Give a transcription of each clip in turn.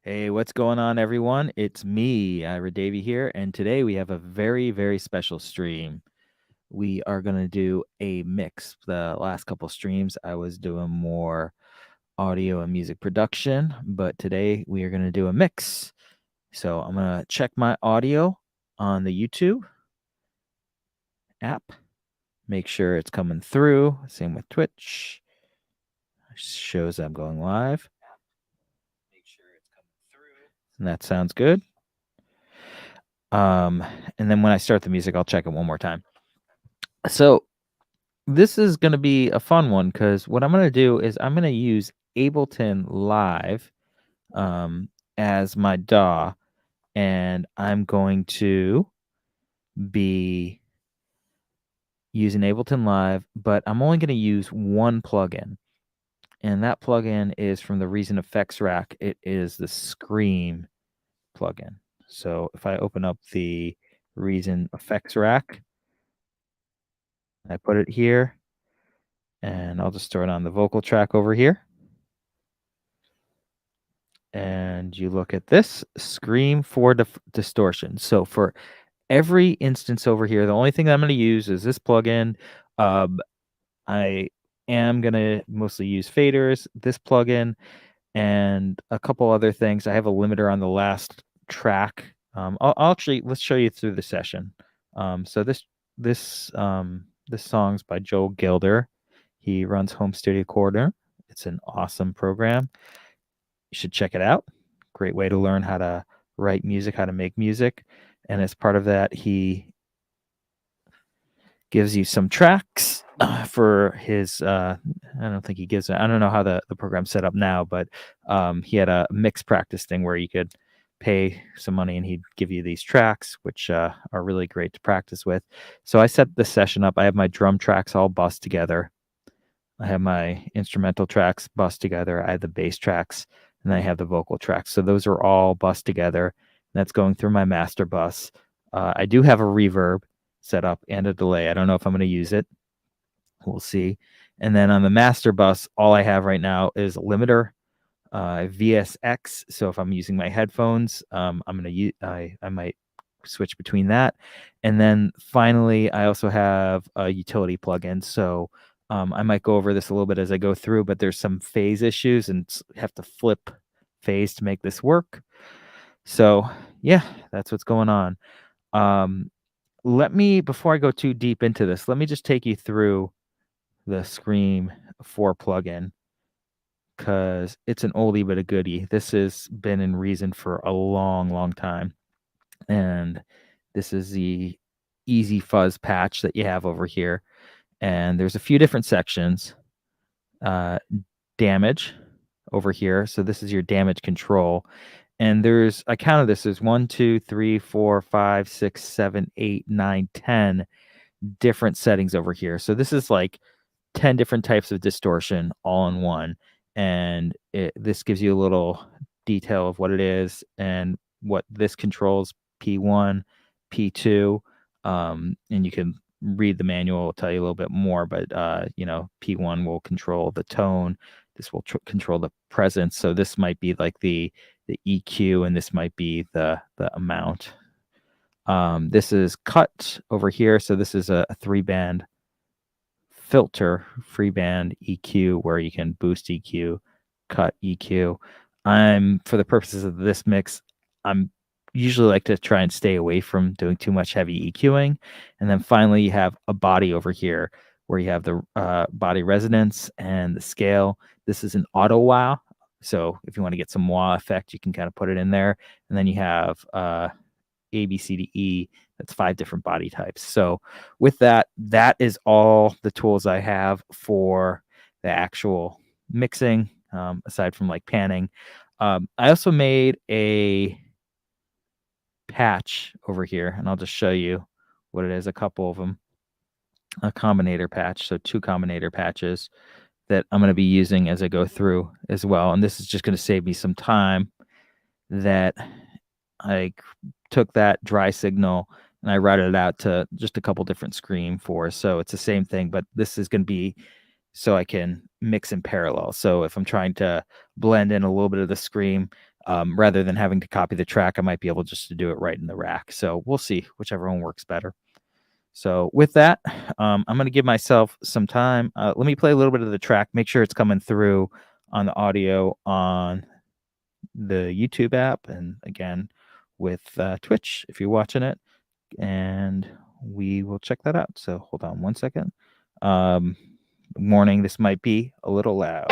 Hey, what's going on, everyone? It's me, Ira Davey here, and today we have a very, very special stream. We are going to do a mix. The last couple streams, I was doing more audio and music production, but today we are going to do a mix. So I'm going to check my audio on the YouTube app, make sure it's coming through. Same with Twitch. Shows I'm going live. And that sounds good. And then when I start the music, I'll check it one more time. So this is going to be a fun one because what I'm going to do is I'm going to use Ableton Live as my DAW, and I'm going to be using Ableton Live, but I'm only going to use one plugin, and that plugin is from the Reason Effects rack. It is the Scream plugin. So if I open up the Reason Effects rack, I put it here, and I'll just throw it on the vocal track over here. And you look at this, Scream for Distortion. So for every instance over here, the only thing I'm going to use is this plugin. I am going to mostly use faders, this plugin, and a couple other things. I have a limiter on the last track. I'll actually, let's show you through the session. So this song's by Joel Gilder. He runs Home Studio Corner. It's an awesome program. You should check it out. Great way to learn how to write music, how to make music. And as part of that, he gives you some tracks for his I don't think he gives it. I don't know how the program's set up now, but he had a mix practice thing where you could pay some money and he'd give you these tracks, which are really great to practice with. So I set the session up. I have my drum tracks all bussed together. I have my instrumental tracks bussed together. I have the bass tracks, and then I have the vocal tracks. So those are all bussed together. That's going through my master bus. I do have a reverb set up and a delay. I don't know if I'm going to use it. We'll see. And then on the master bus, all I have right now is a limiter, VSX. So if I'm using my headphones, I'm going to use. I might switch between that. And then finally, I also have a utility plugin. So I might go over this a little bit as I go through, but there's some phase issues and have to flip phase to make this work. So yeah, that's what's going on. Before I go too deep into this, let me just take you through the Scream 4 plugin because it's an oldie but a goodie. This has been in Reason for a long, long time. And this is the Easy Fuzz patch that you have over here. And there's a few different sections. Damage over here. So this is your damage control. And I counted this, there's 1, 2, 3, 4, 5, 6, 7, 8, 9, 10 different settings over here. So this is like 10 different types of distortion all in one. And this gives you a little detail of what it is and what this controls, P1, P2. And you can read the manual, it'll tell you a little bit more, but P1 will control the tone. This will control the presence. So this might be like the EQ, and this might be the amount. This is cut over here. So this is a 3-band filter, free band EQ, where you can boost EQ, cut EQ. For the purposes of this mix, I'm usually like to try and stay away from doing too much heavy EQing. And then finally, you have a body over here where you have the body resonance and the scale. This is an auto wah. So if you want to get some wah effect, you can kind of put it in there. And then you have A, B, C, D, E. That's 5 different body types. So with that is all the tools I have for the actual mixing, aside from like panning. I also made a patch over here, and I'll just show you what it is, a couple of them. A combinator patch, so 2 combinator patches that I'm going to be using as I go through as well. And this is just going to save me some time that I took that dry signal and I routed it out to just a couple different Scream 4s. So it's the same thing, but this is going to be so I can mix in parallel. So if I'm trying to blend in a little bit of the Scream, Rather than having to copy the track, I might be able just to do it right in the rack. So we'll see whichever one works better. So with that, I'm going to give myself some time. Let me play a little bit of the track, make sure it's coming through on the audio on the YouTube app, and again with Twitch if you're watching it, and we will check that out. So hold on one second. Warning, this might be a little loud.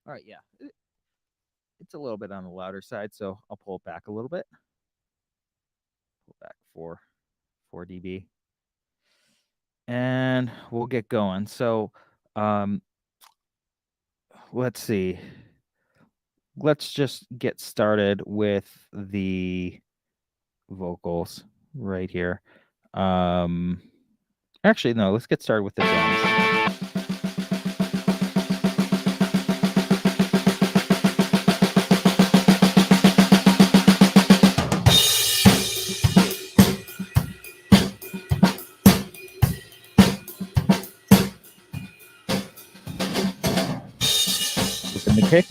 All right, yeah, it's a little bit on the louder side, so I'll pull it back a little bit. Pull back 4 dB, and we'll get going. So let's see. Let's just get started with the vocals right here. Actually, no, let's get started with the drums. Listen to kick.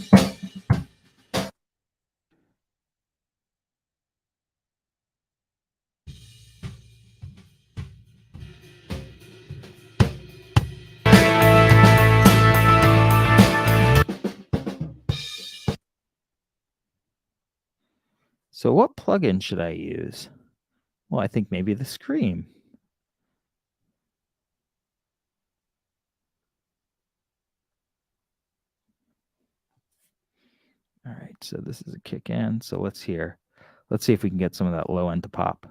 So what plugin should I use? Well, I think maybe the Scream. All right, so this is a kick in. So let's hear. Let's see if we can get some of that low end to pop.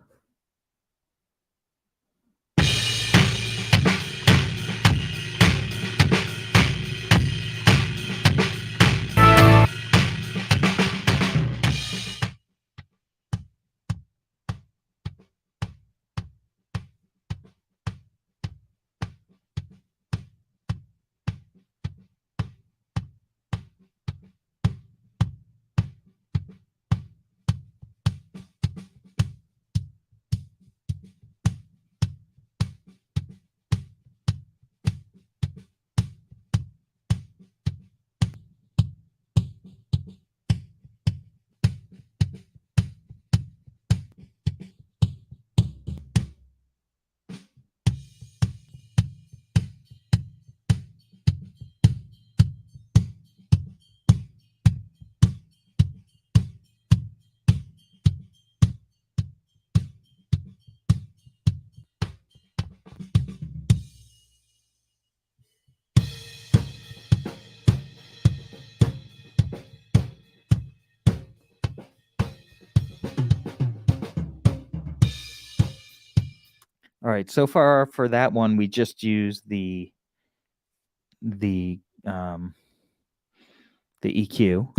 All right, so far for that one, we just used the EQ.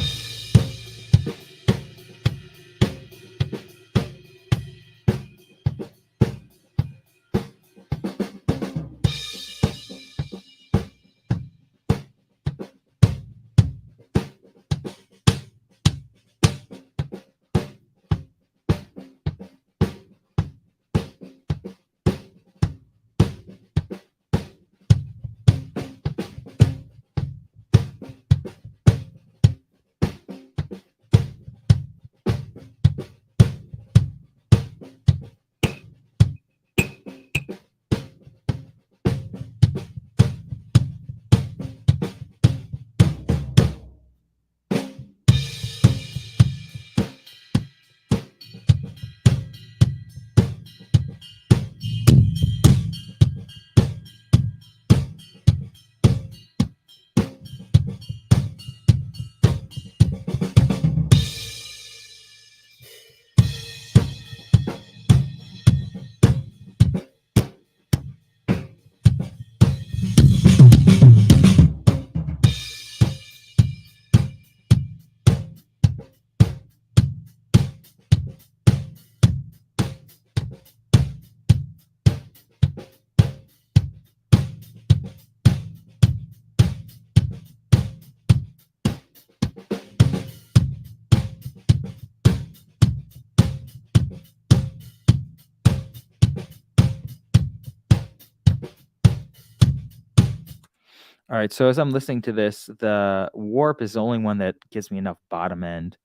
All right, so as I'm listening to this, the warp is the only one that gives me enough bottom end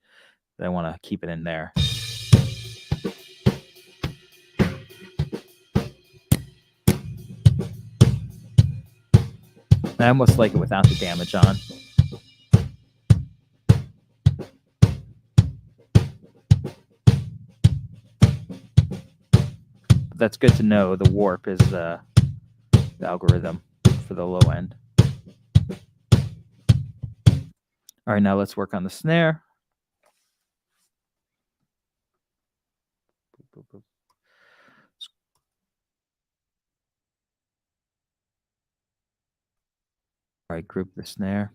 that I want to keep it in there. I almost like it without the damage on. But that's good to know. The warp is the algorithm for the low end. All right, now let's work on the snare. All right, group the snare.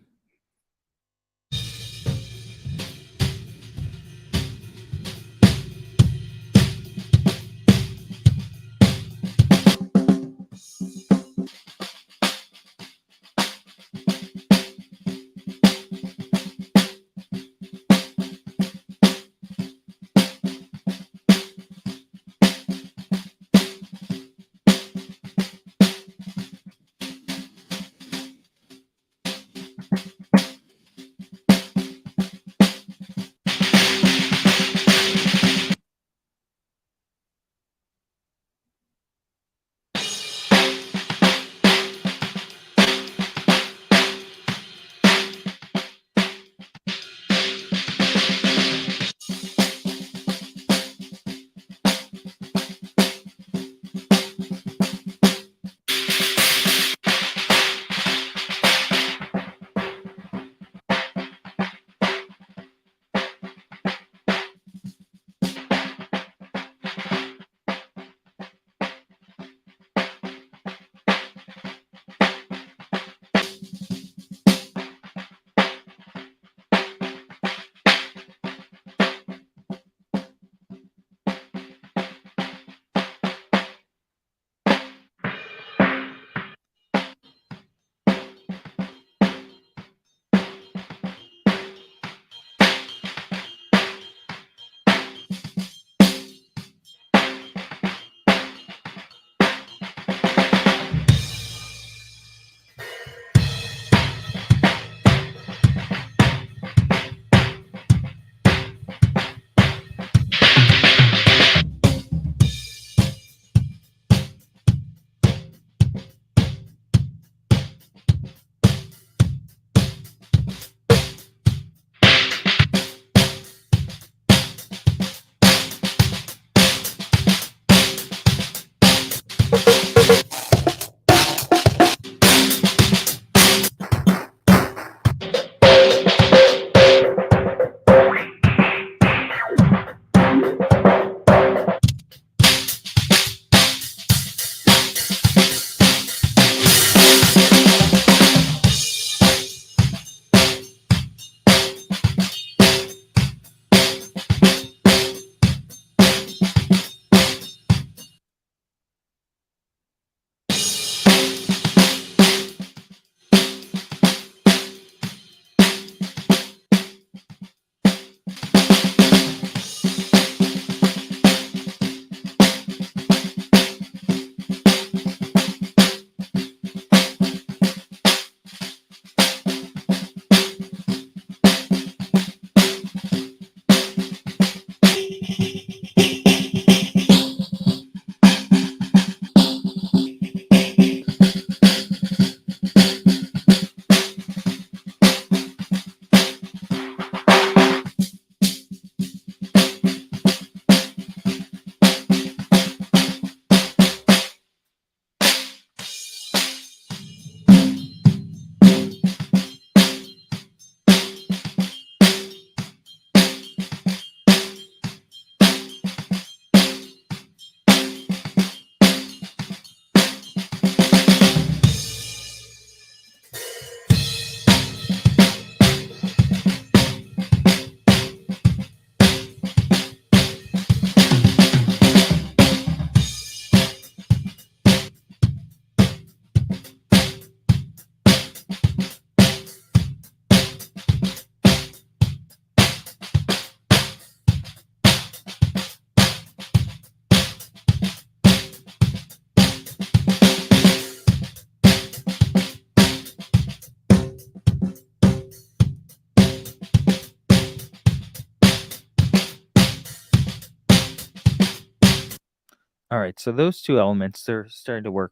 All right, so those two elements, they're starting to work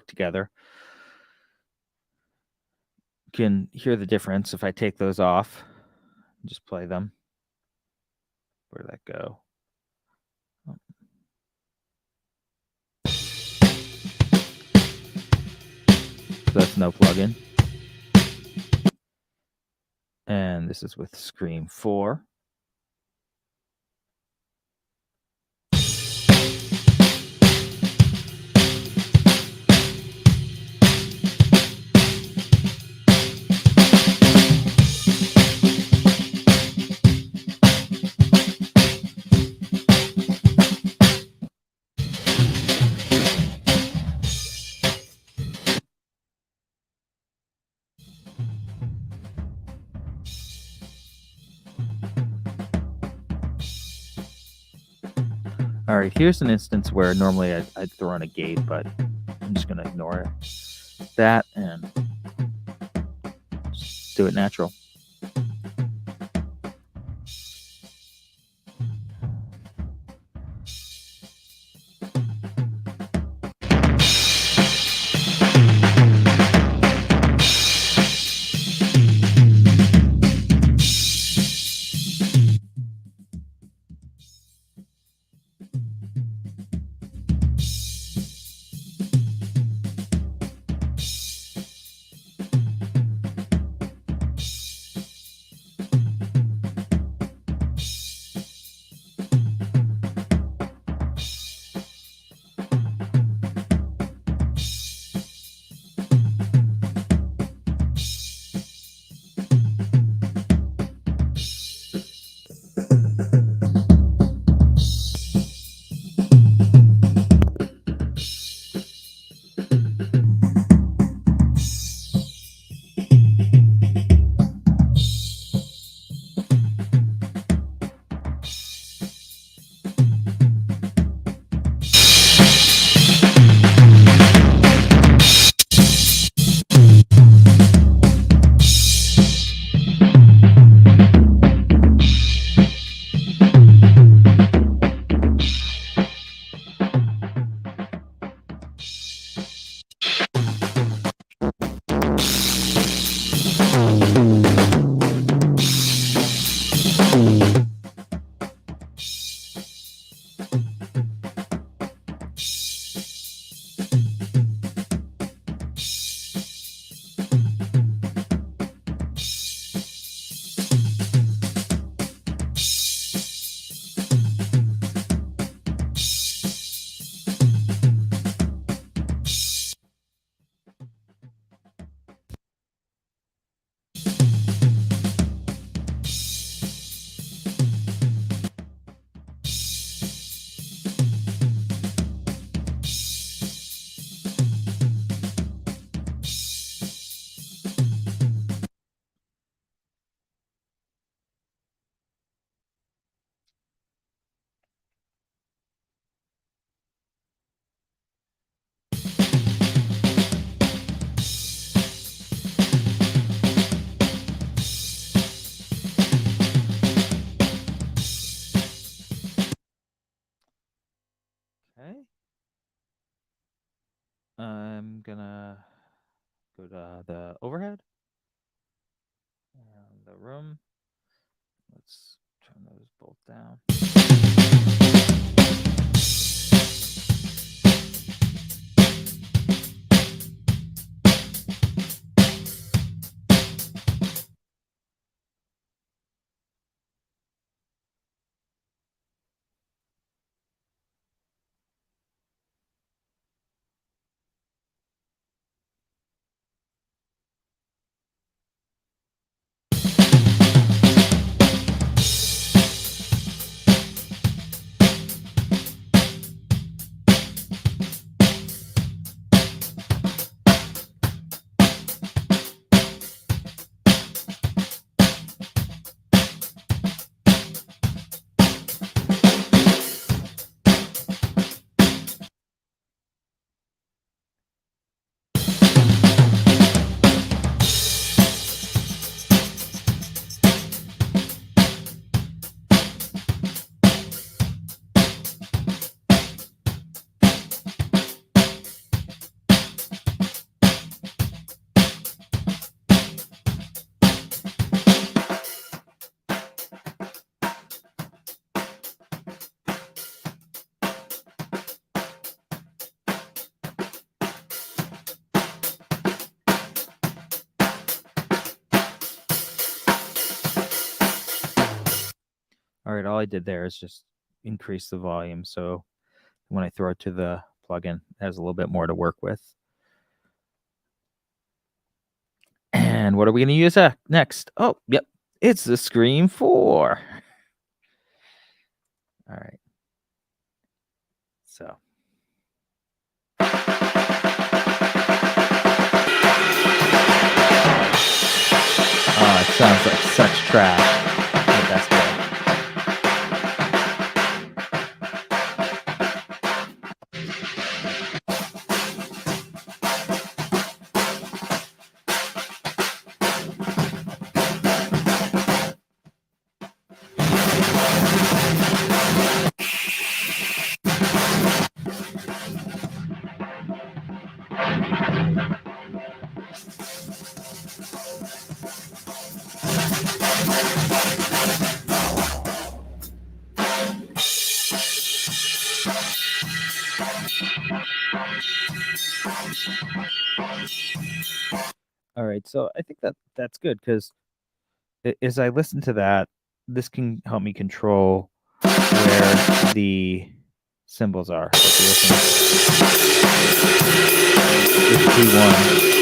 together. You can hear the difference if I take those off. Just play them. Where did that go? Oh. So that's no plugin. And this is with Scream 4. All right, here's an instance where normally I'd throw in a gate, but I'm just going to ignore that and just do it natural. Okay. I'm gonna go to the overhead and the room. Let's turn those both down. All right, all I did there is just increase the volume. So when I throw it to the plugin, it has a little bit more to work with. And what are we going to use next? Oh, yep. It's the Scream 4. All right. So. Oh, it sounds like such trash. But that's good. All right, so I think that's good because as I listen to that, this can help me control where the cymbals are. So if you listen, it's P1.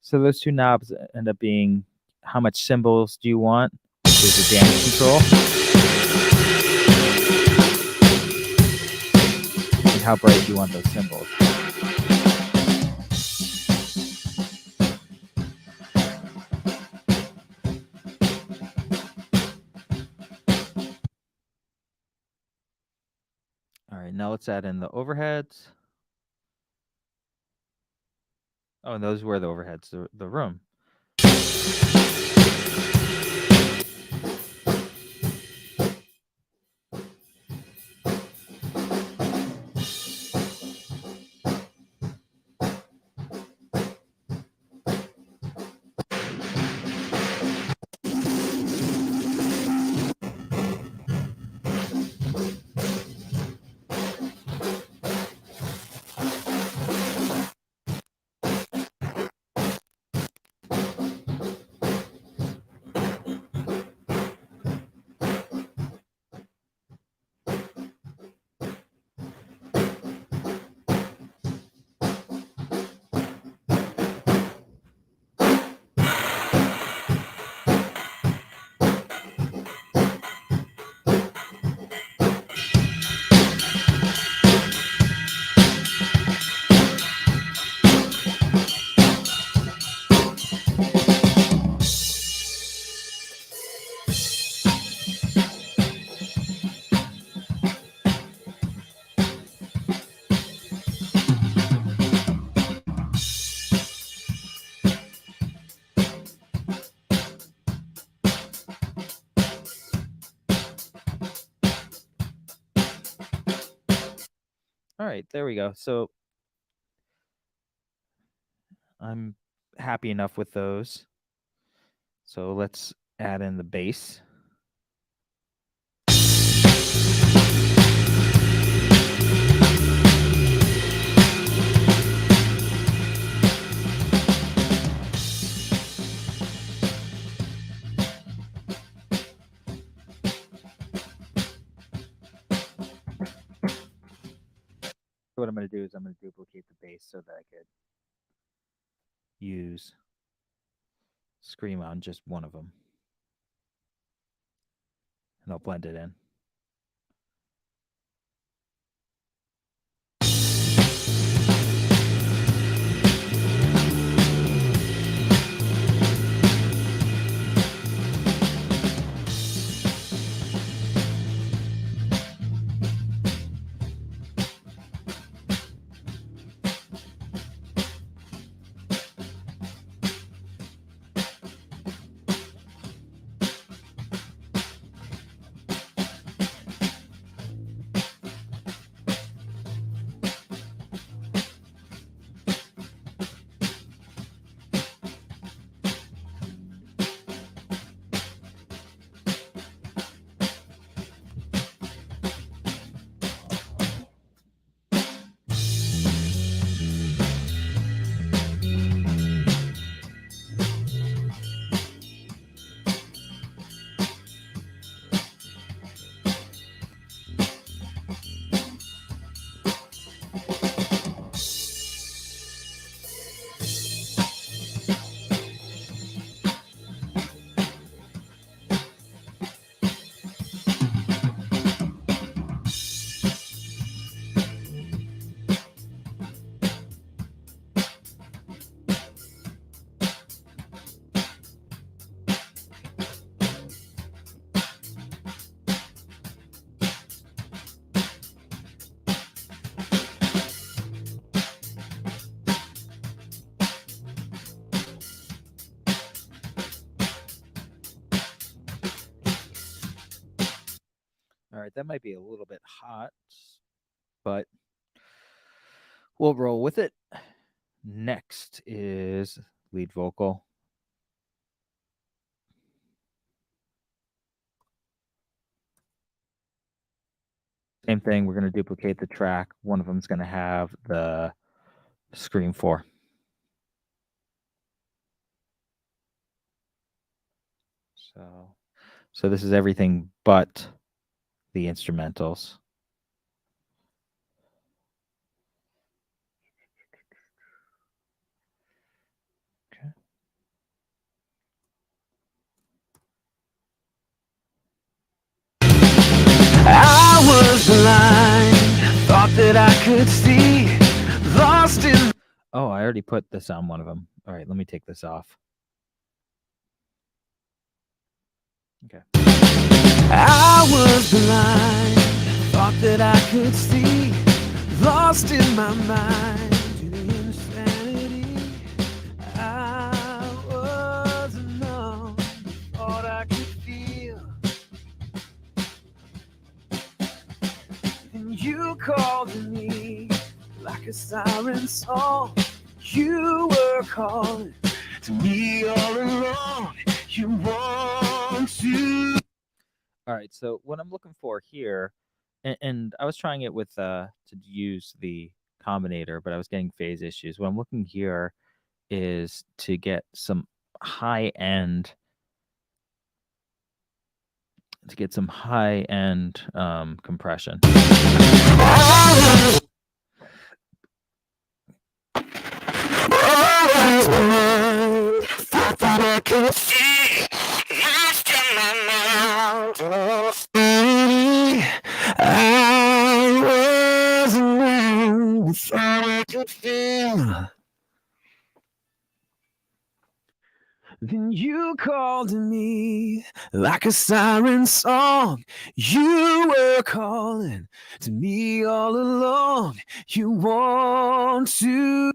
So those two knobs end up being how much cymbals do you want? Is the damage control. And how bright do you want those cymbals? All right, now let's add in the overheads. Oh, and those were the overheads, the room. All right, there we go. So I'm happy enough with those. So let's add in the bass. What I'm going to do is I'm going to duplicate the bass so that I could use Scream on just one of them. And I'll blend it in. All right, that might be a little bit hot, but we'll roll with it. Next is lead vocal. Same thing, we're going to duplicate the track. One of them is going to have the Scream 4. So this is everything but the instrumentals. Okay. I was blind, thought that I could see, lost in... Oh, I already put this on one of them. All right, let me take this off. Okay. I was blind, thought that I could see, lost in my mind to the insanity. I was numb, thought I could feel. And you called me like a siren song. You were calling to me all along. You want to... All right, so what I'm looking for here, and I was trying it with to use the combinator, but I was getting phase issues. What I'm looking here is to get some high end compression. Then you called me like a siren song. You were calling to me all along. You want to...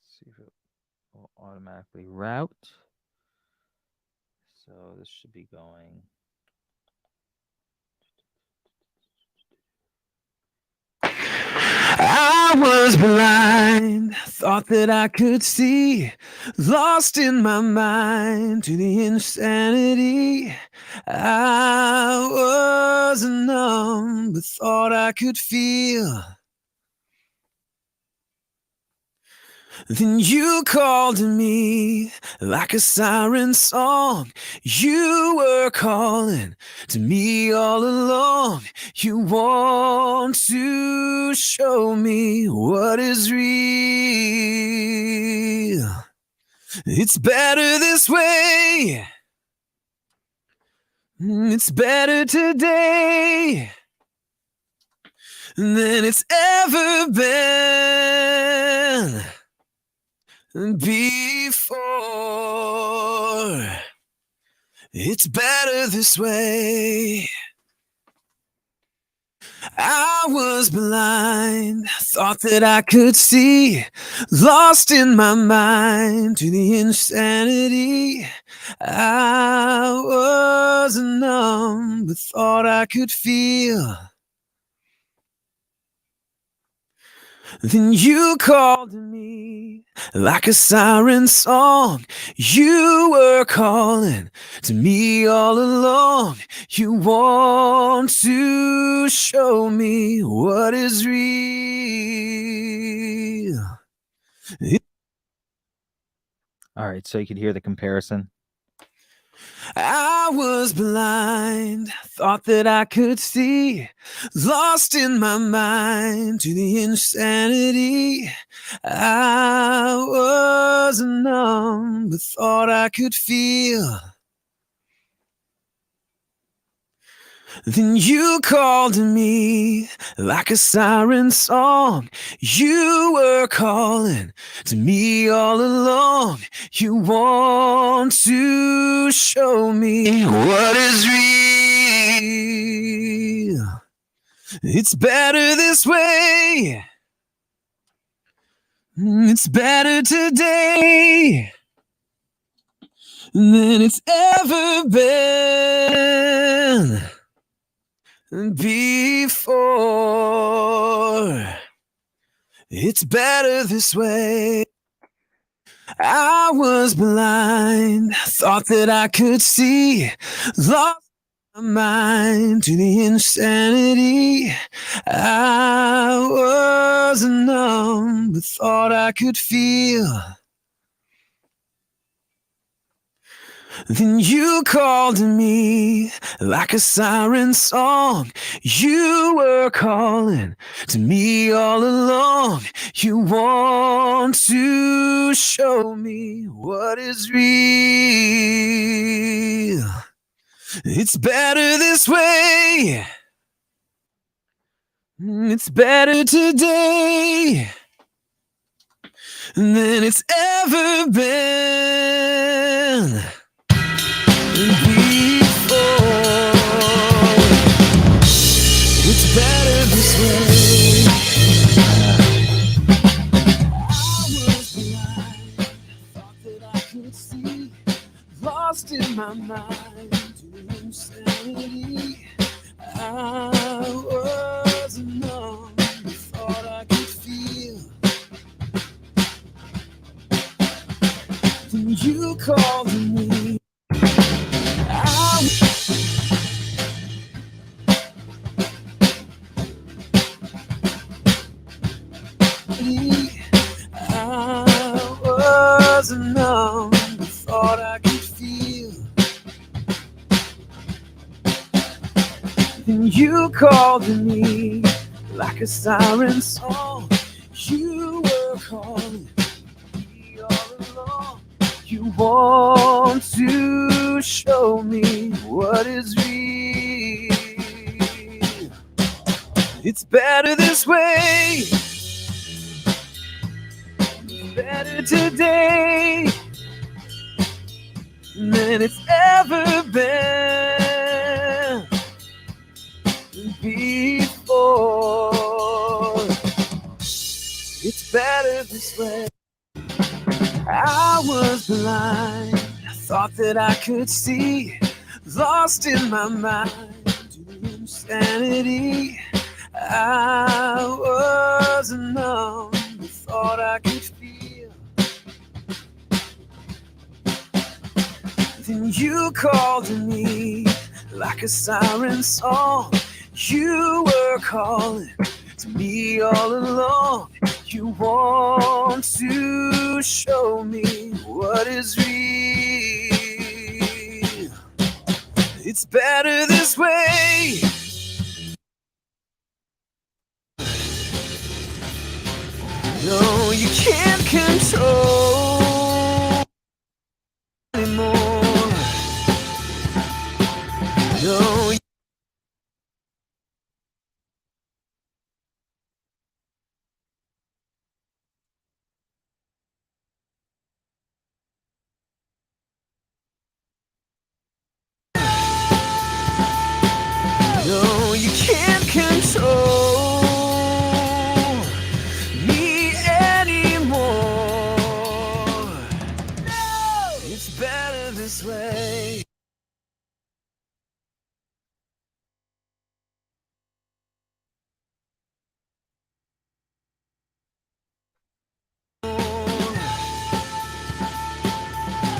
See if it will automatically route. So this should be going. I was blind, thought that I could see, lost in my mind to the insanity. I was numb, but thought I could feel. Then you called me like a siren song. You were calling to me all along. You want to show me what is real. It's better this way. It's better today than it's ever been before. It's better this way. I was blind, thought that I could see, lost in my mind to the insanity. I was numb, but thought I could feel. Then you called me like a siren song. You were calling to me all along. You want to show me what is real. All right, so you can hear the comparison. I was blind, thought that I could see, lost in my mind to the insanity. I was numb, but thought I could feel. Then you called me like a siren song. You were calling to me all along. You want to show me what is real. It's better this way. It's better today than it's ever been before. It's better this way. I was blind, thought that I could see, lost my mind to the insanity. I was numb, but thought I could feel. Then you called to me like a siren song. You were calling to me all along. You want to show me what is real. It's better this way. It's better today than it's ever been before. It's better this way. I was blind, thought that I could see, lost in my mind to insanity. I was numb, thought I could feel. Then you called me. I was numb, thought I could feel. And you called to me like a siren song. You were calling me all along. You want to show me what is real. It's better this way. Better today than it's ever been before. It's better this way. I was blind, I thought that I could see, lost in my mind to insanity. I was numb, thought I could feel. Then you called to me like a siren song. You were calling to me all along. You want to show me what is real. It's better this way. No, you can't control anymore. No, no, you can't control me anymore. No, it's better this way.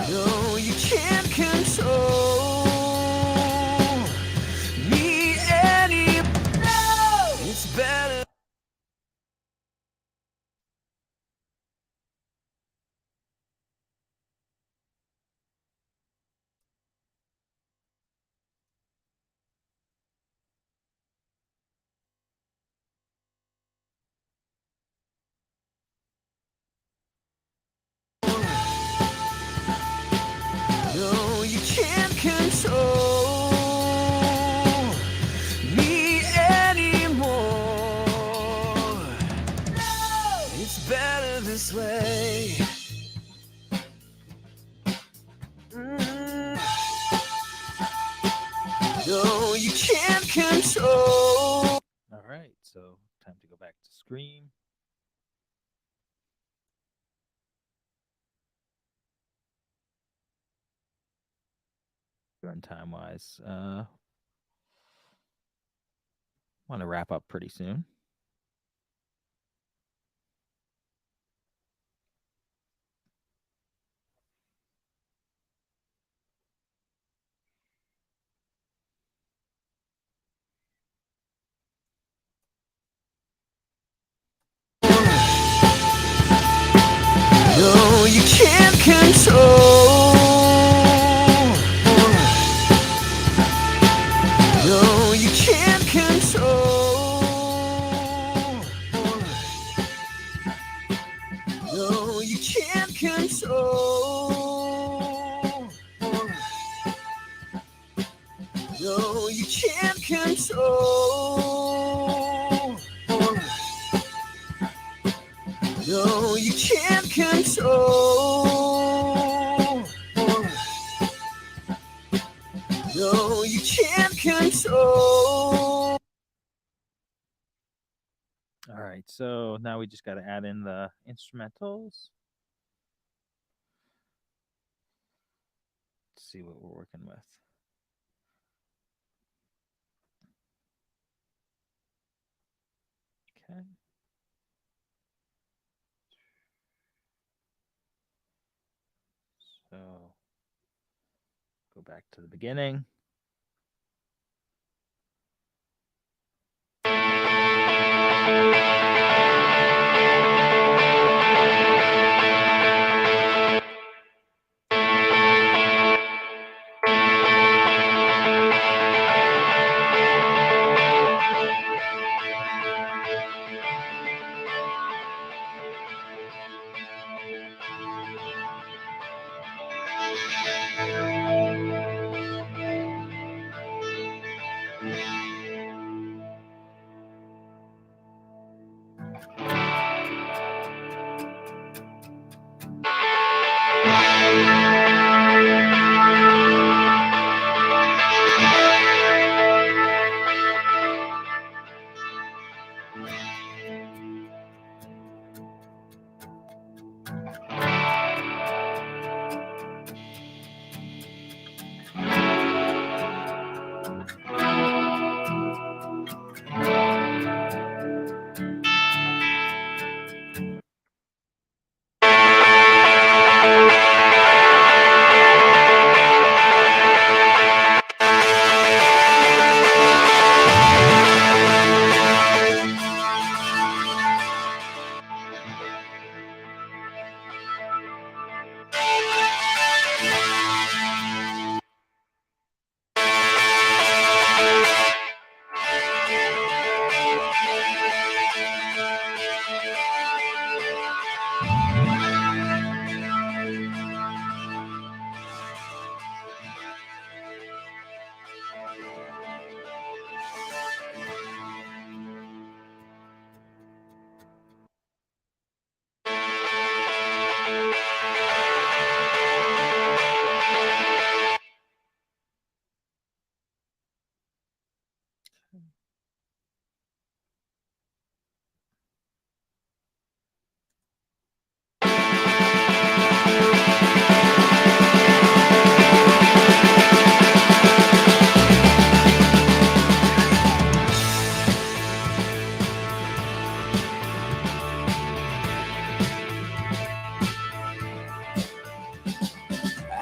No, you can't control me anymore. It's better. No, you can't control me anymore. No, it's better this way. No, you can't control. All right, so time to go back to Scream. runtime wise? Want to wrap up pretty soon. No, you can't control. No, you can't control. No, you can't control. No, you can't control. No, you can't control. No, you can't control. All right, so now we just got to add in the instrumentals. Let's see what we're working with. Okay. So go back to the beginning.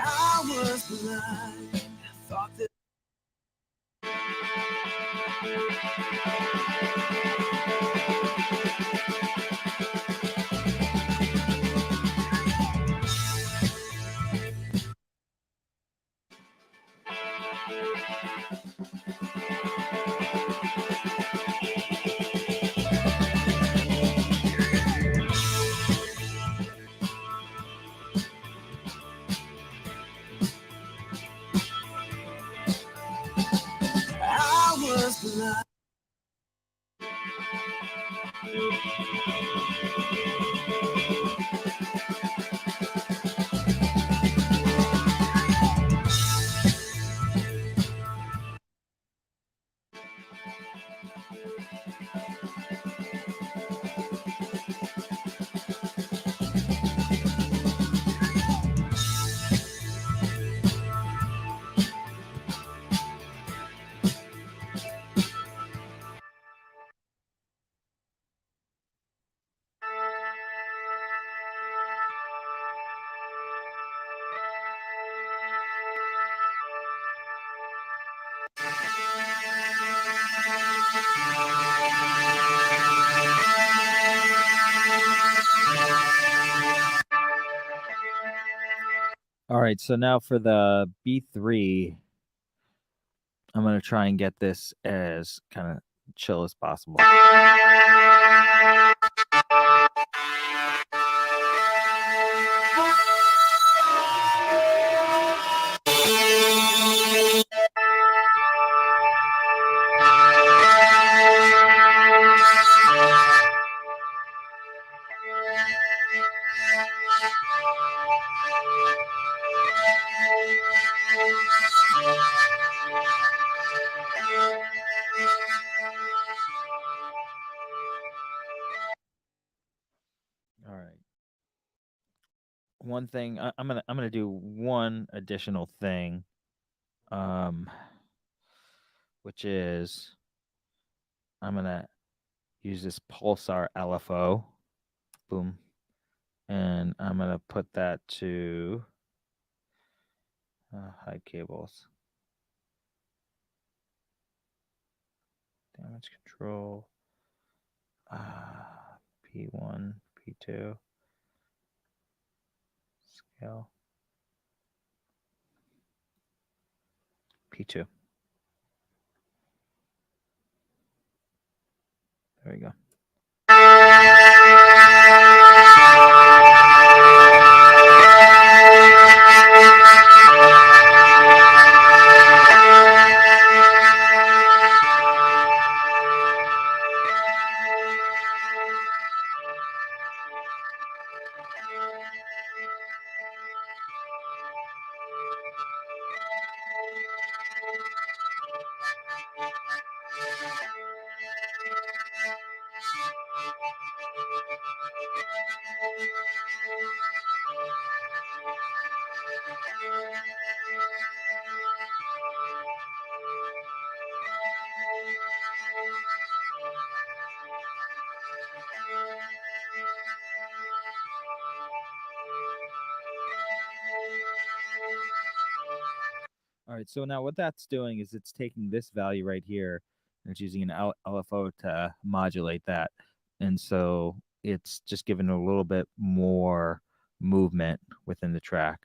I was blind, thought that. All right, so now for the B3, I'm going to try and get this as kind of chill as possible. All right. One thing I'm gonna do one additional thing, which is I'm gonna use this pulsar LFO, boom, and I'm gonna put that to high cables, damage control, P1, P2, scale, P2. There we go. All right, so now what that's doing is it's taking this value right here, and it's using an LFO to modulate that. And so it's just giving a little bit more movement within the track.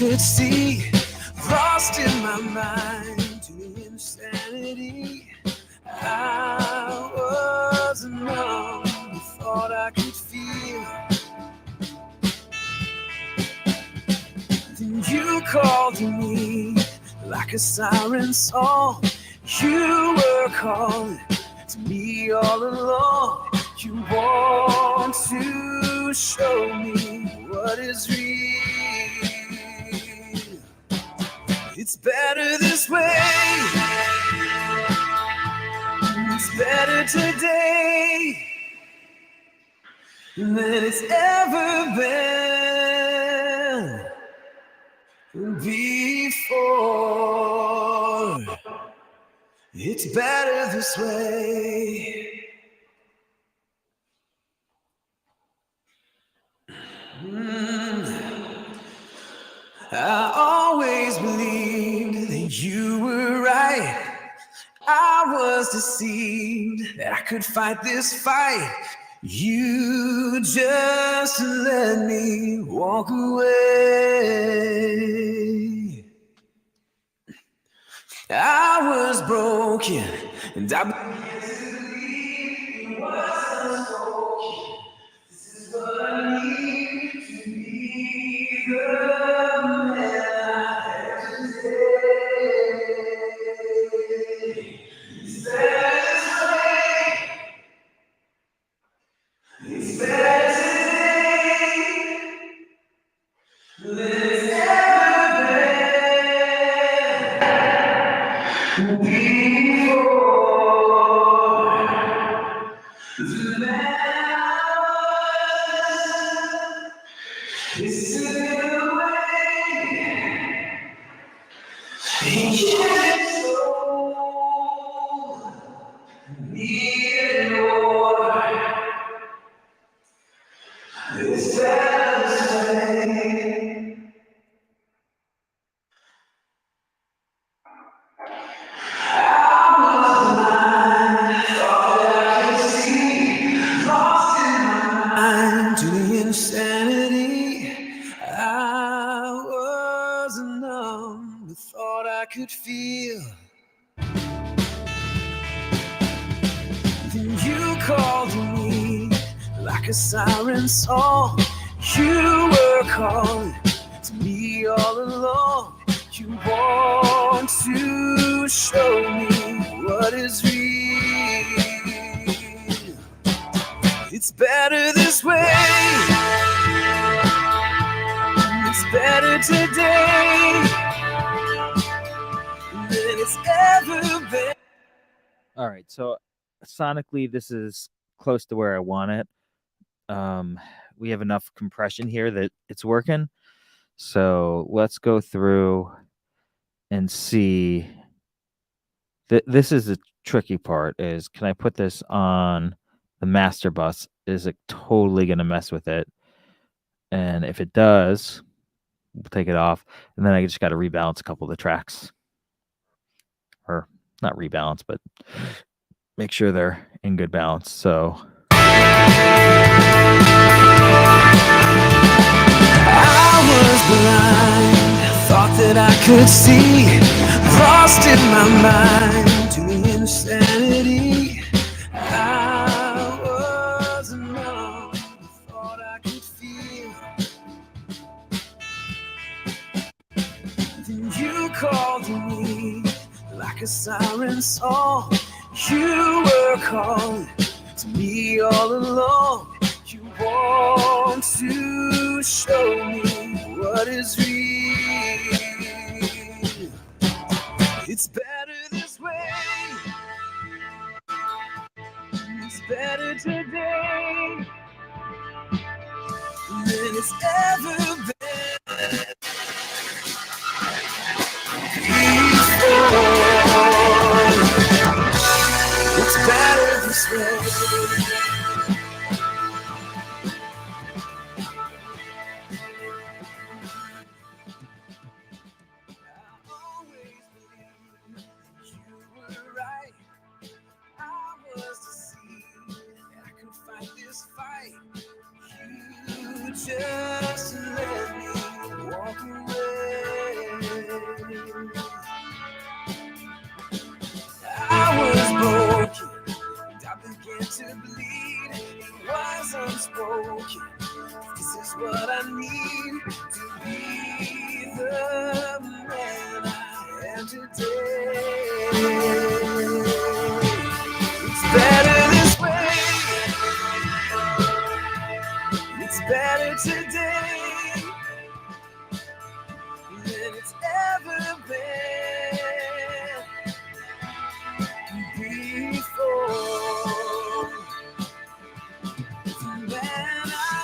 could see, lost in my mind to the insanity. I was numb, thought I could feel. Then you called to me like a siren song. You were calling to me all along. You want to show me what is real. It's better this way. It's better today than it's ever been before. It's better this way. I always believed that you were right. I was deceived that I could fight this fight. You just let me walk away. I was broken and I began to believe it was unspoken. This is what I need to be the man I am today. It's better this way. It's better today than it's ever been before. The man I was is slipping away. He can't hold me anymore. It's better this way. I was blind, thought that I could see, lost in my mind to the insanity. I was numb, but thought I could feel. Then you called to me like a siren song. You were calling to me all along. You want to show me what is real. It's better this way. It's better today than it's ever been. All right, so sonically, this is close to where I want it. We have enough compression here that it's working. So let's go through and see. This is the tricky part: is can I put this on the master bus? Is it totally going to mess with it? And if it does, we'll take it off, and then I just got to rebalance a couple of the tracks, or not rebalance, but make sure they're in good balance. So I was blind, thought that I could see, lost in my mind to insanity. I was numb, thought I could feel. Then you called to me like a siren song. You were calling to me all along. You want to show me what is real. It's better this way. It's better today than it's ever been before. It's better this way. Just let broken. This is what I need to be the man I am today. It's better this way. It's better today than it's ever been before. From when I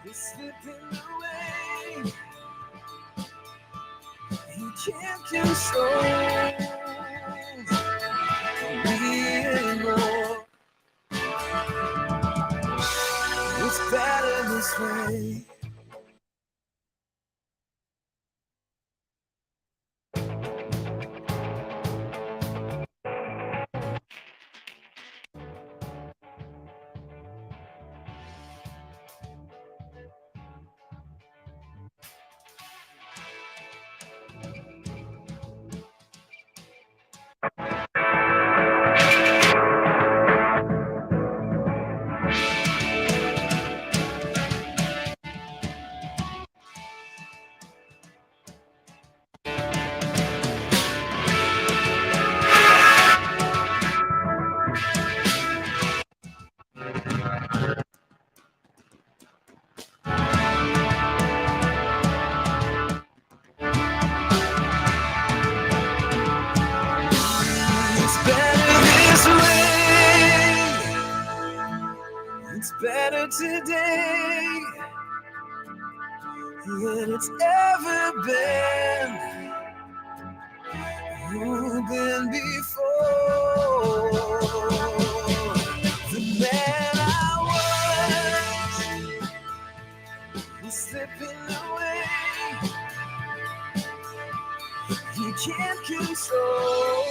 was slipping away, you can't control me anymore. It's better this way. It's better today than it's ever been before. The man I was slipping away. You can't control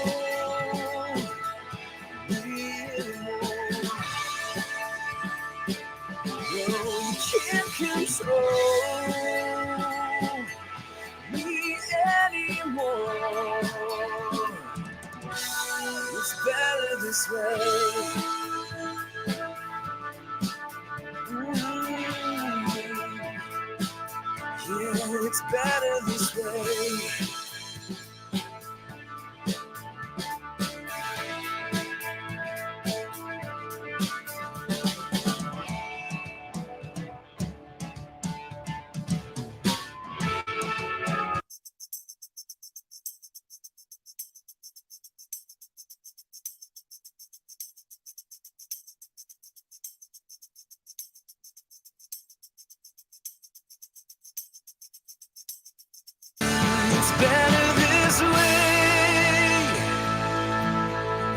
me anymore. You can't control me anymore. It's better this way. Yeah, it's better this way.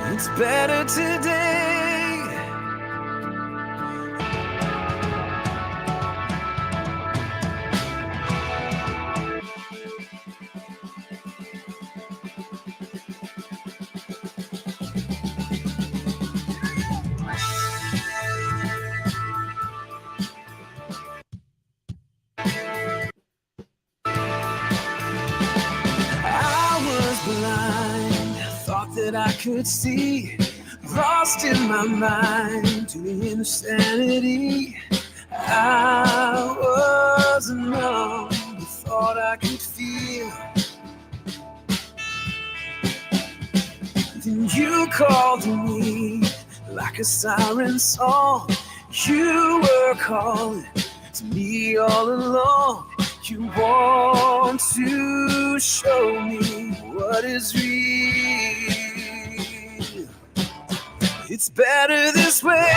It's better today. I was blind, thought that I could see, lost in my mind to the insanity. I was numb, thought I could feel. Then you called to me like a siren song. You were calling to me all along. You want to show me what is real. It's better this way.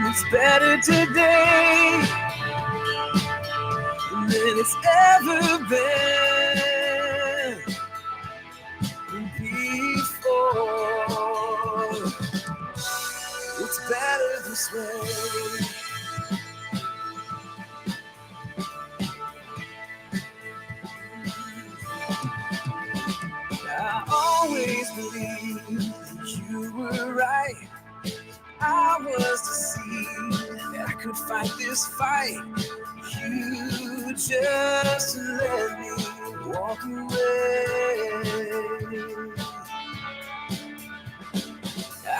It's better today than it's ever been before. It's better this way. I always believed that you were right. I was deceived that I could fight this fight. You just let me walk away. I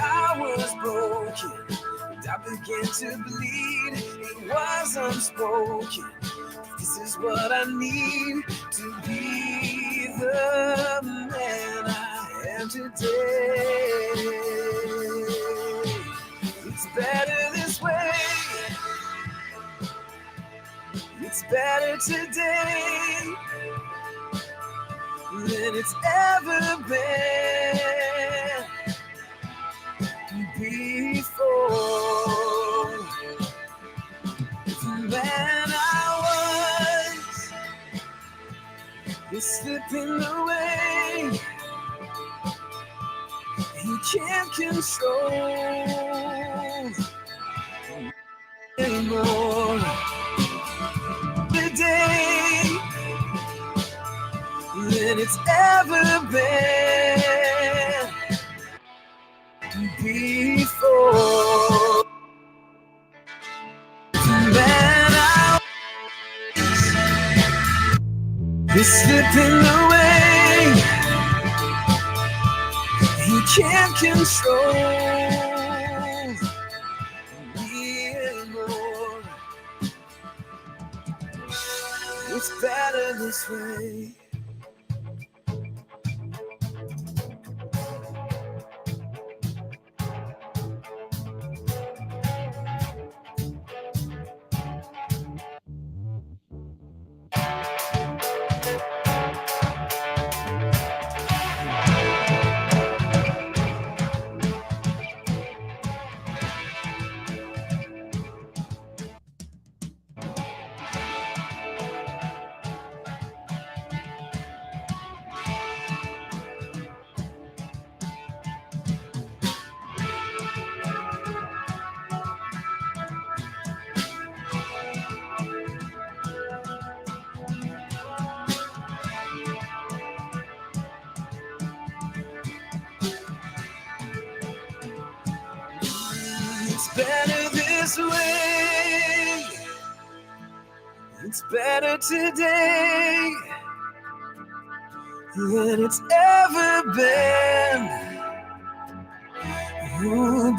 to bleed. It was unspoken. This is what I need to be the man I am today. It's better this way. It's better today than it's ever been before. The man I was is slipping away. He can't control anymore. Today than it's ever been before. The man I was is slipping away. He can't control me anymore. It's better this way. It's better this way. It's better today than it's ever been.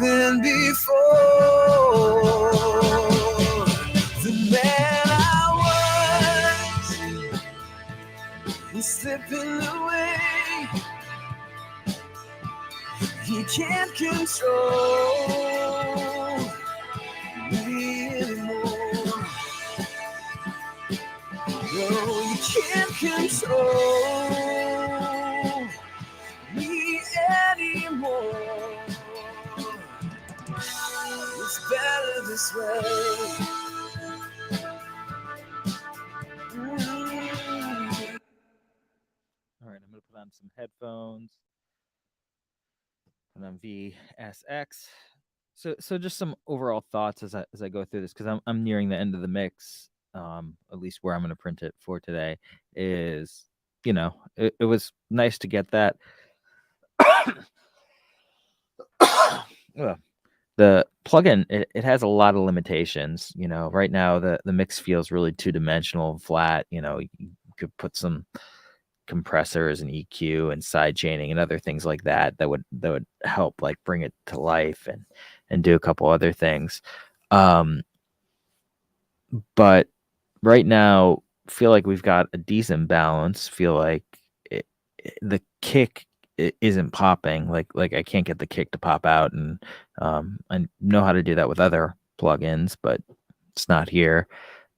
Been before. The man I was is slipping away. He can't control me anymore. No, you can't control me anymore. It's better this way. All right, I'm going to put on some headphones. Put on VSX. So just some overall thoughts as I go through this, because I'm nearing the end of the mix. At least where I'm going to print it for today is, it was nice to get that. The plugin, it has a lot of limitations. Right now the mix feels really two-dimensional and flat. You could put some compressors and EQ and side chaining and other things like that would help like bring it to life and do a couple other things. But right now feel like we've got a decent balance. Feel like the kick isn't popping. Like I can't get the kick to pop out, and I know how to do that with other plugins, but it's not here.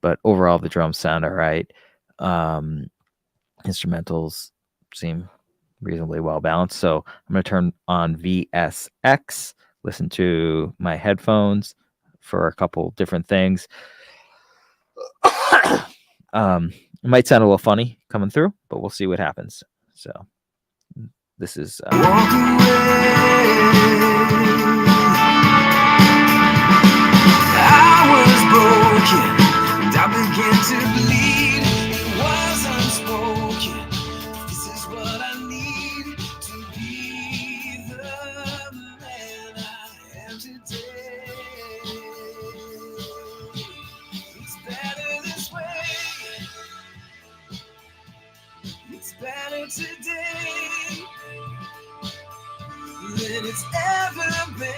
But overall the drums sound all right. Instrumentals seem reasonably well balanced. So I'm going to turn on VSX, listen to my headphones for a couple different things. It might sound a little funny coming through, but we'll see what happens. So this is Walk away. I was broken and I began to bleed. It was unspoken. This is what I need to be the man I am today. It's better this way. It's better today than it's ever been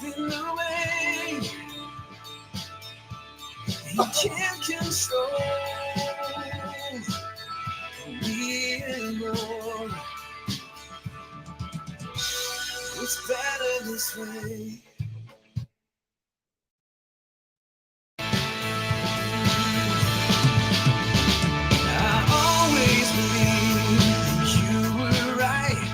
in the way you can't control me anymore. It's better this way. I always believed you were right.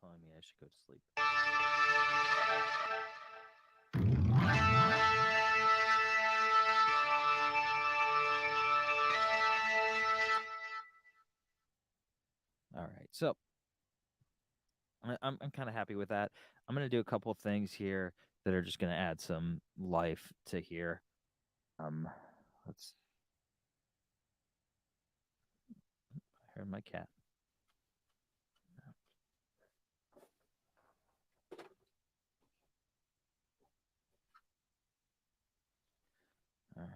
Telling me I should go to sleep. All right, so I'm kind of happy with that. I'm gonna do a couple of things here that are just gonna add some life to here. Let's. I heard my cat. All right.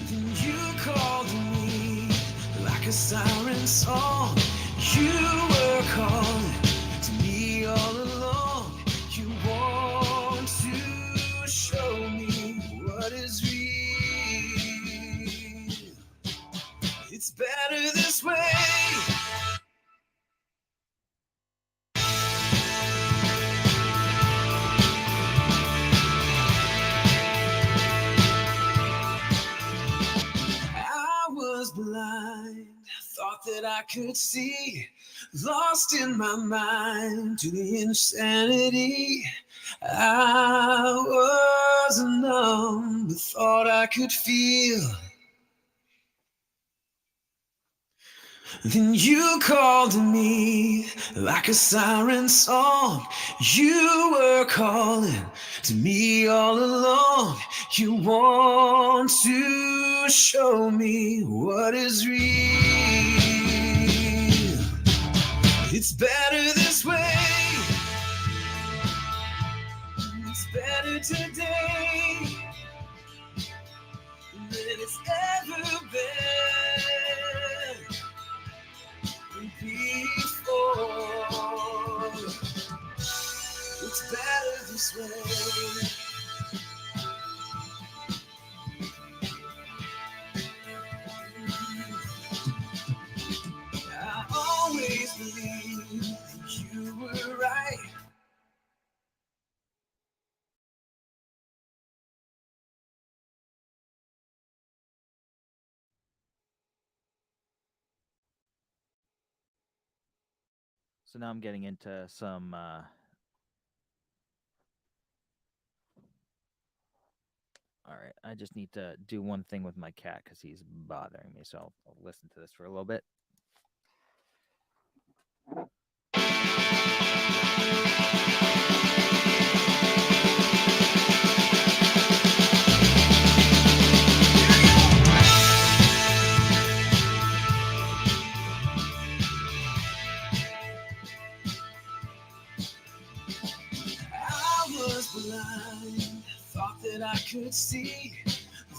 Then you called me like a siren song. You were calling to me all along. You want to show me what is real. It's better this way. I was blind, thought that I could see, lost in my mind to the insanity. I was numb, but thought I could feel. Then you called me like a siren song. You were calling to me all along. You want to show me what is real. It's better this way. It's better today than it's ever been before. It's better this way. I always believed you were right. So now I'm getting into some. All right, I just need to do one thing with my cat because he's bothering me. So I'll listen to this for a little bit. I was blind, thought that I could see,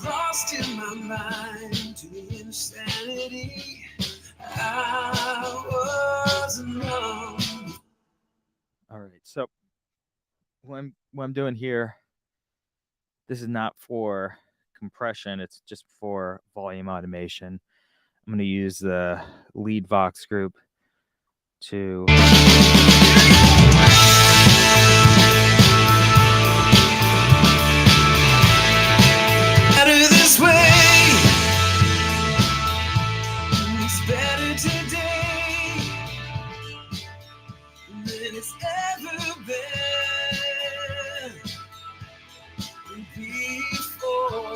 lost in my mind to the insanity. I was numb. All right, so what I'm doing here, this is not for compression, it's just for volume automation. I'm going to use the lead Vox group to Better this way. It's better today than it's ever been before.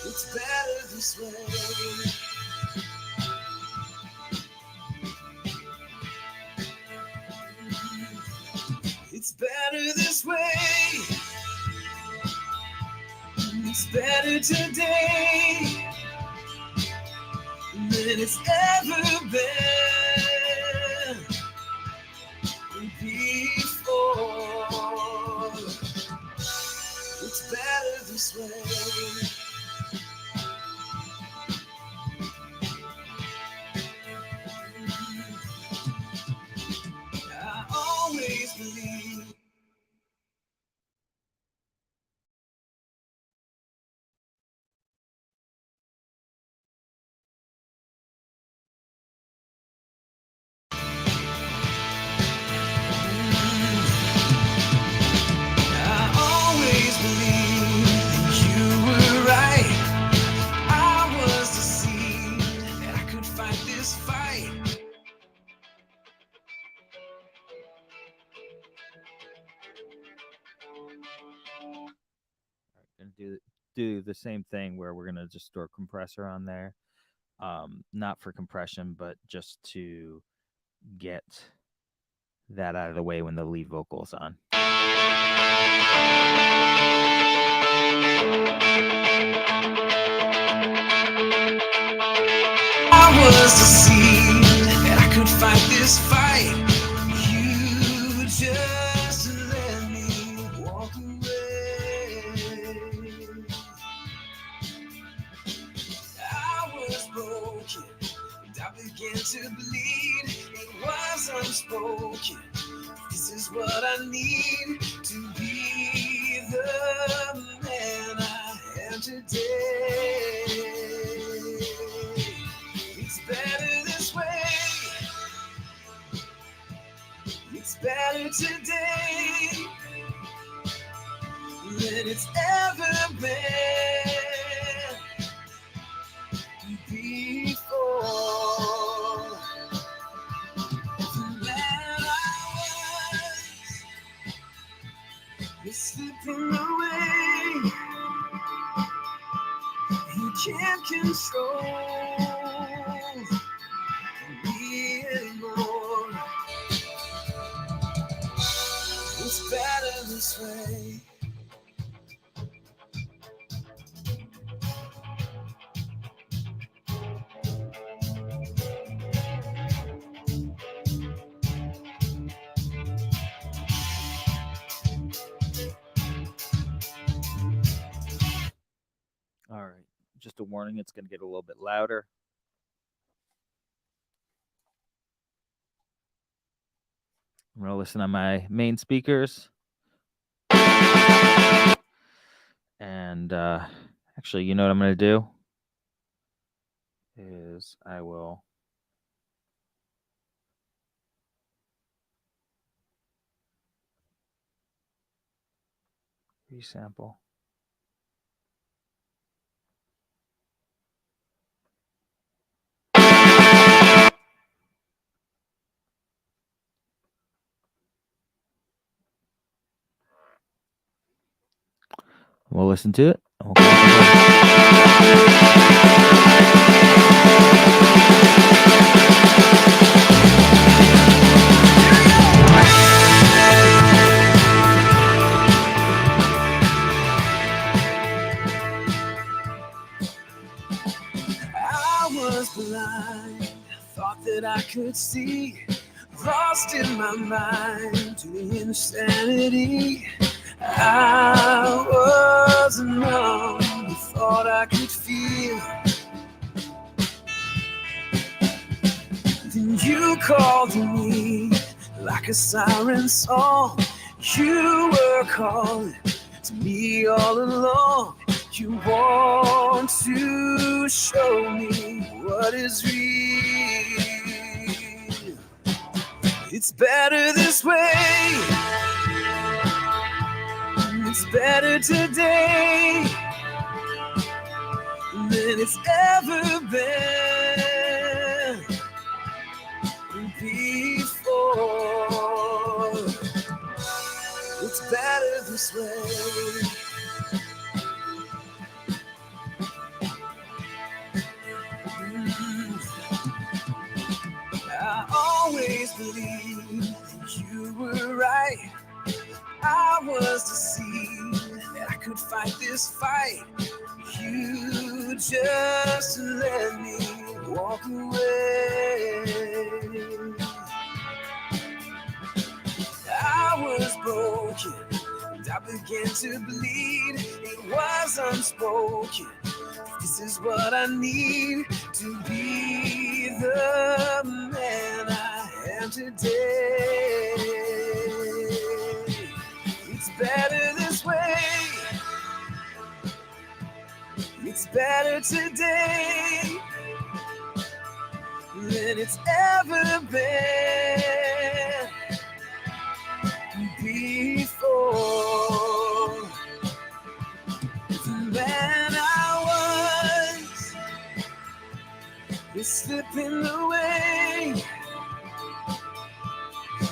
It's better this way. It's better this way. It's better today than it's ever been before. It's better this way. I always believe. do the same thing where we're going to just store compressor on there, not for compression, but just to get that out of the way when the lead vocal is on. I was deceived that I could fight this fight. You just let me walk away. I was broken and I began to bleed. It was unspoken. This is what I need to be the man I am today. It's better this way. It's better today than it's ever been before. The man I was is slipping away. You can't control me anymore. It's better this way. All right, just a warning, it's going to get a little bit louder. I'm going to listen on my main speakers. And actually, you know what I'm going to do? Is I will resample. We'll listen to it. I was blind, thought that I could see, lost in my mind to the insanity. I was wasn't numb, you thought I could feel. Then you called to me like a siren song. You were calling to me all along. You want to show me what is real. It's better this way. It's better today than it's ever been before. It's better this way. I always believed that you were right. I was deceived that I could fight this fight. You just let me walk away. I was broken and I began to bleed. It was unspoken. This is what I need to be the man I am today. It's better this way. It's better today than it's ever been before. The man I was is slipping away.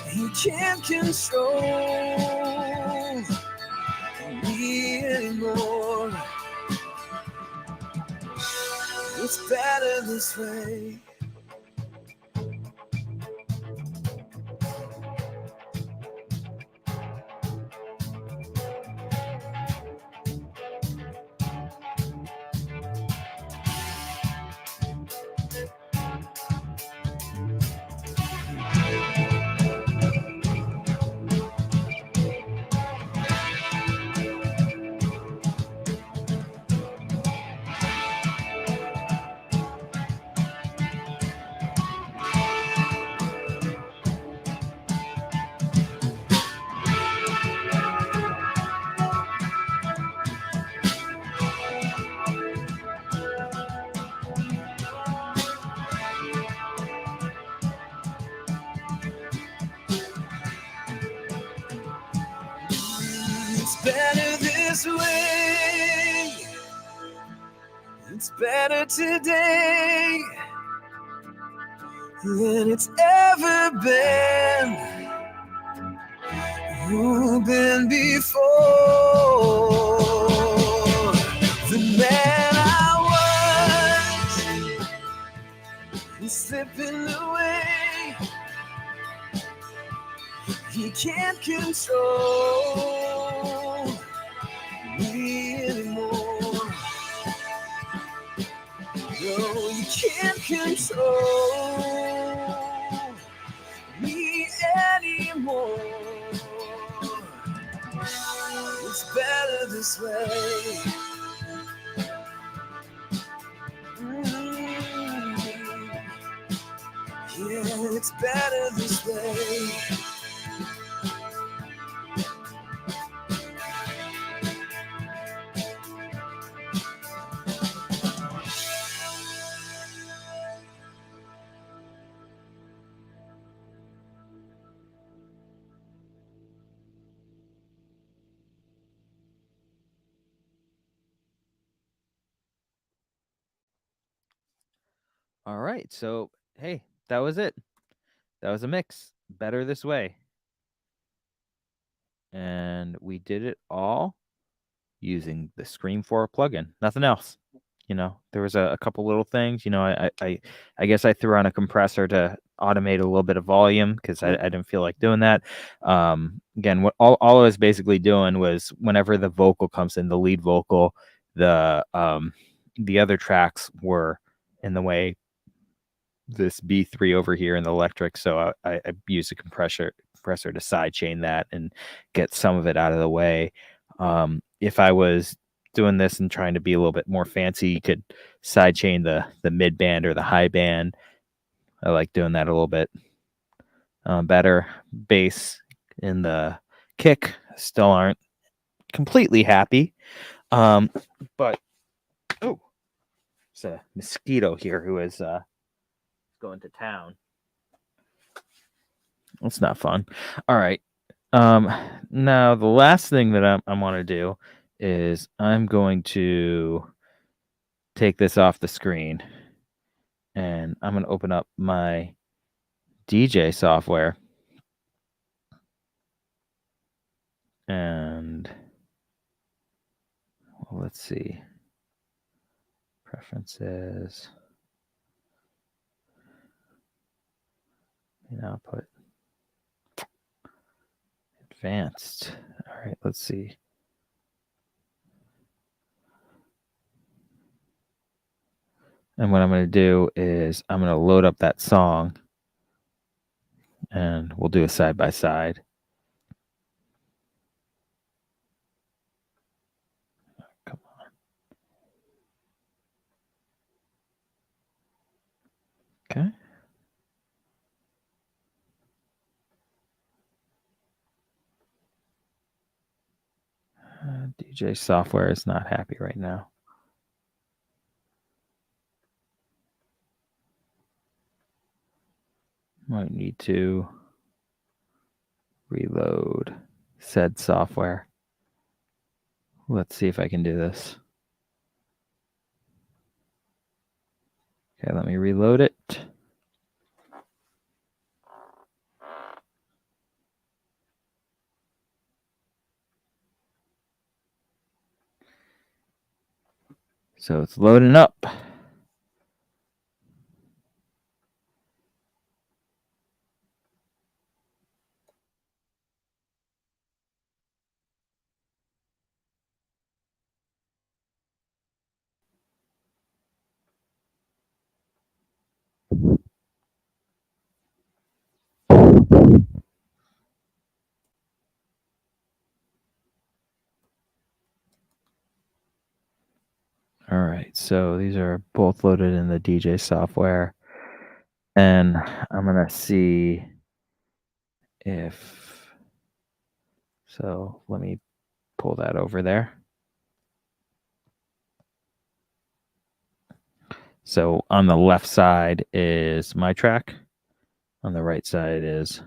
He can't control me anymore. It's better this way. It's better this way. It's better today than it's ever been. You've been before. The man I was is slipping away. He can't control me anymore. No, you can't control me anymore. It's better this way. Yeah, it's better this way. All right. So, hey, that was it. That was a mix. Better this way. And we did it all using the Scream 4 plugin. Nothing else. You know, there was a couple little things. You know, I guess I threw on a compressor to automate a little bit of volume because I didn't feel like doing that. Again, what all I was basically doing was whenever the vocal comes in, the lead vocal, the other tracks were in the way. This B3 over here in the electric, so I use a compressor to sidechain that and get some of it out of the way. If I was doing this and trying to be a little bit more fancy, you could sidechain the mid band or the high band. I like doing that a little bit better. Bass in the kick still aren't completely happy, but oh, there's a mosquito here who is going to town. That's not fun. All right. Now the last thing that I want to do is I'm going to take this off the screen and I'm going to open up my DJ software and well, let's see. Preferences. Main output. Advanced. All right, let's see. And what I'm going to do is I'm going to load up that song and we'll do a side by side. Come on. Okay. DJ software is not happy right now. Might need to reload said software. Let's see if I can do this. Okay, let me reload it. So it's loading up. All right, so these are both loaded in the DJ software. And I'm going to see if, so let me pull that over there. So on the left side is my track. On the right side is.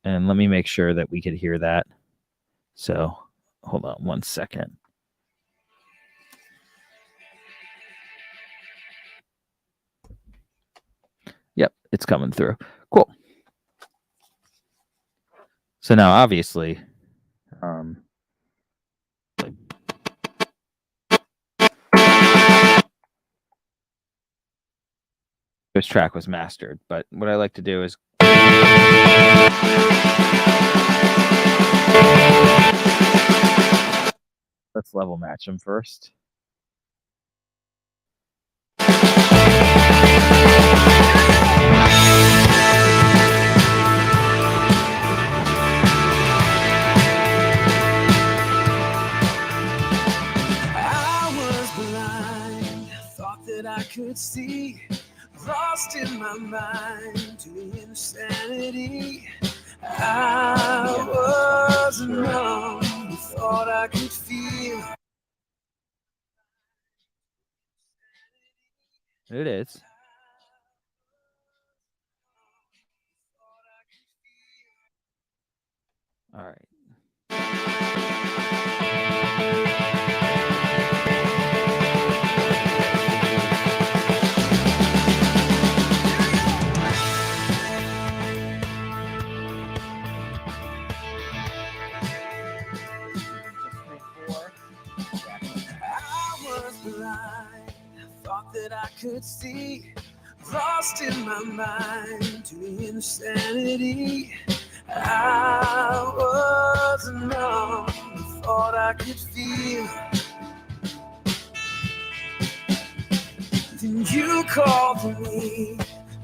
And let me make sure that we could hear that. So hold on 1 second. Yep, it's coming through. Cool. So now obviously, this track was mastered, but what I like to do is let's level match them first. I was blind, thought that I could see, lost in my mind to the insanity. I was numb, thought I could feel. It is. All right. Thought that I could see, lost in my mind to the insanity. I was numb, thought I could feel. Then you called to me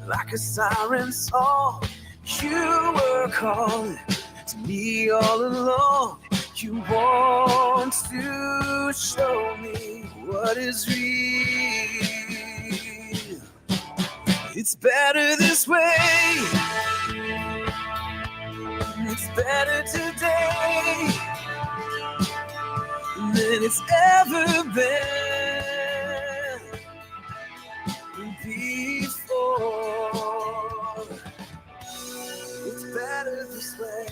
like a siren song. You were calling to me all along. You want to show me what is real. It's better this way. It's better today than it's ever been before. It's better this way.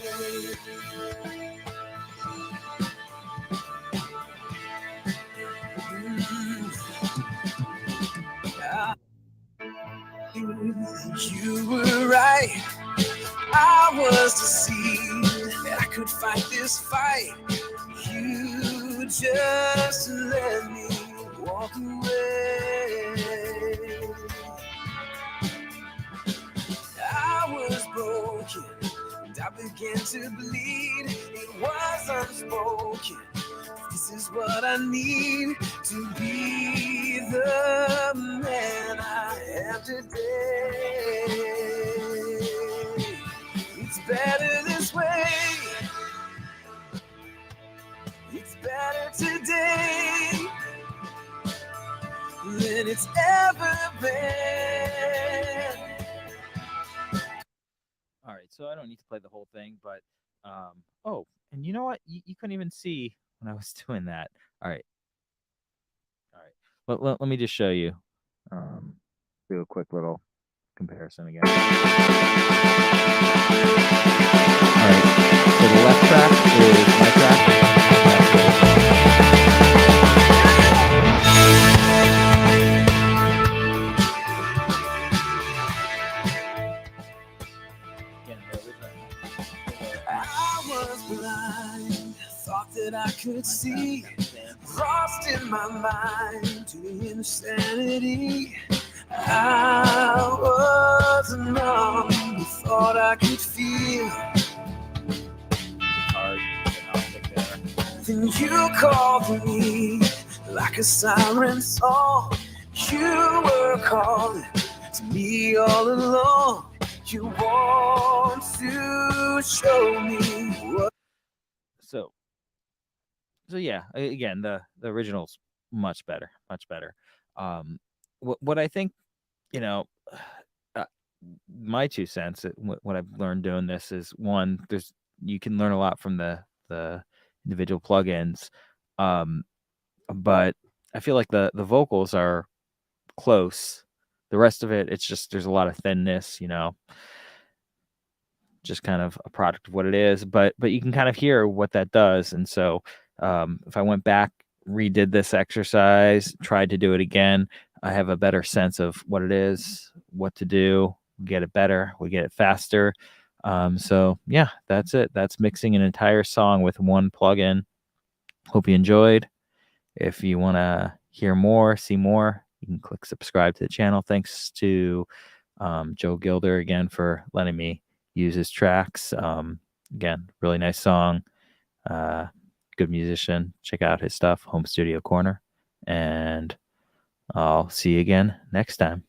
You were right. I was deceived. I could fight this fight. You just let me walk away. I was broken and I began to bleed. It was unspoken. This is what I need to be the man I am today. It's better this way. It's better today than it's ever been. All right, so I don't need to play the whole thing, but oh, and you know what? You couldn't even see when I was doing that. All right. Let me just show you. Do a quick little comparison again. All right. So the left track is my track. I was blind, thought that I could see, lost in my mind to the insanity. I was numb, thought I could feel. Then you called me like a siren song. You were calling to me all along. You want to show me what. So yeah, again, the original's much better. What I think, my 2 cents, what I've learned doing this is, one, you can learn a lot from the individual plugins, but I feel like the vocals are close. The rest of it, it's just there's a lot of thinness, just kind of a product of what it is. But you can kind of hear what that does. And so if I went back, redid this exercise, tried to do it again, I have a better sense of what it is, what to do, get it better, we get it faster. So yeah, that's it. That's mixing an entire song with one plugin. Hope you enjoyed. If you want to hear more, see more, you can click subscribe to the channel. Thanks to Joe Gilder again for letting me use his tracks. Again, really nice song. Good musician. Check out his stuff, Home Studio Corner. And I'll see you again next time.